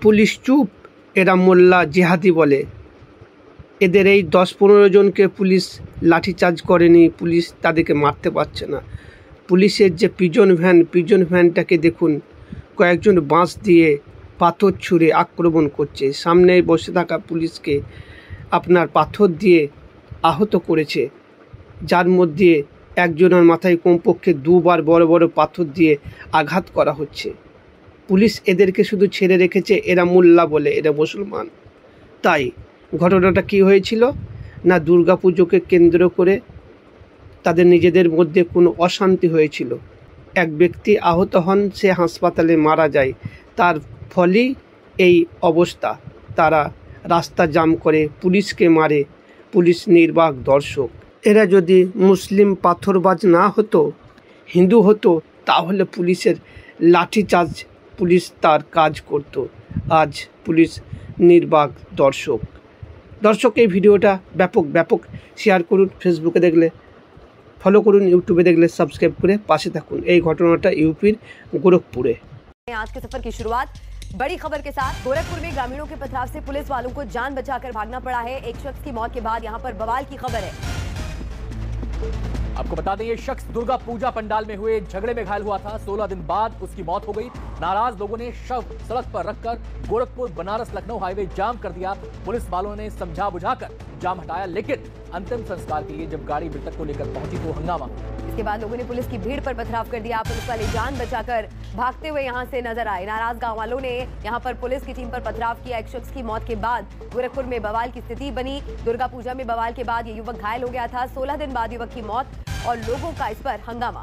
Police চুপ, এরা মোল্লা জিহাদি বলে। এদের এই 10-15 জনকে পুলিশ লাঠিচার্জ করেনি, পুলিশ তাদেরকে মারতে পারছে না। পুলিশের যে পিজন ভ্যানটাকে দেখুন, কয়েকজন বাঁশ দিয়ে পাথর ছুঁড়ে আক্রমণ করছে। সামনে বসে থাকা পুলিশকে আপনার পাথর দিয়ে আহত করেছে, যার মধ্যে একজনের মাথায় কমপক্ষে 2 বার বড় বড় পাথর দিয়ে আঘাত করা হচ্ছে। পুলিশ এদেরকে শুধু ছেড়ে রেখেছে এরা মোল্লা বলে, এরা মুসলমান। তাই ঘটনাটা কি হয়েছিল না, দুর্গাপুজোকে কেন্দ্র করে তাদের নিজেদের মধ্যে কোনো অশান্তি হয়েছিল। এক ব্যক্তি আহত হন, সে হাসপাতালে মারা যায়। তার ফলেই এই অবস্থা। তারা রাস্তা জাম করে পুলিশকে মারে, পুলিশ নির্বাক দর্শক। এরা যদি মুসলিম পাথরবাজ না হতো, হিন্দু হতো, তাহলে পুলিশের লাঠিচার্জ পুলিশ তার কাজ করত। আজ পুলিশ নির্বাক দর্শক। এই ভিডিওটা ব্যাপক শেয়ার করুন। ফেসবুকে দেখলে ফলো করুন, ইউটিউবে দেখলে সাবস্ক্রাইব করে পাশে থাকুন। এই ঘটনাটা यूपीर गोरखपुरे। आज के सफर की शुरुआत बड़ी खबर के साथ। गोरखपुर में ग्रामीणों के पथराव से पुलिस वालों को जान बचाकर भागना पड़ा है। एक शख्स की मौत के बाद यहां पर बवाल की खबर है। आपको बता दें, ये शख्स दुर्गा पूजा पंडाल में हुए झगड़े में घायल हुआ था। 16 दिन बाद उसकी मौत हो गई। नाराज लोगों ने शव सड़क पर रखकर गोरखपुर बनारस लखनऊ हाईवे जाम कर दिया। पुलिस वालों ने समझा बुझाकर जाम हटाया, लेकिन अंतिम संस्कार के लिए जब गाड़ी मृतक को लेकर पहुंची तो हंगामा। इसके बाद लोगों ने पुलिस की भीड़ पर पथराव कर दिया। पुलिस वाले जान बचाकर भागते हुए यहां से नजर आए। नाराज गांव वालों ने यहां पर पुलिस की टीम पर पथराव किया। एक शख्स की मौत के बाद गोरखपुर में बवाल की स्थिति बनी। दुर्गा पूजा में बवाल के बाद ये युवक घायल हो गया था। 16 दिन बाद युवक की मौत और लोगों का इस पर हंगामा।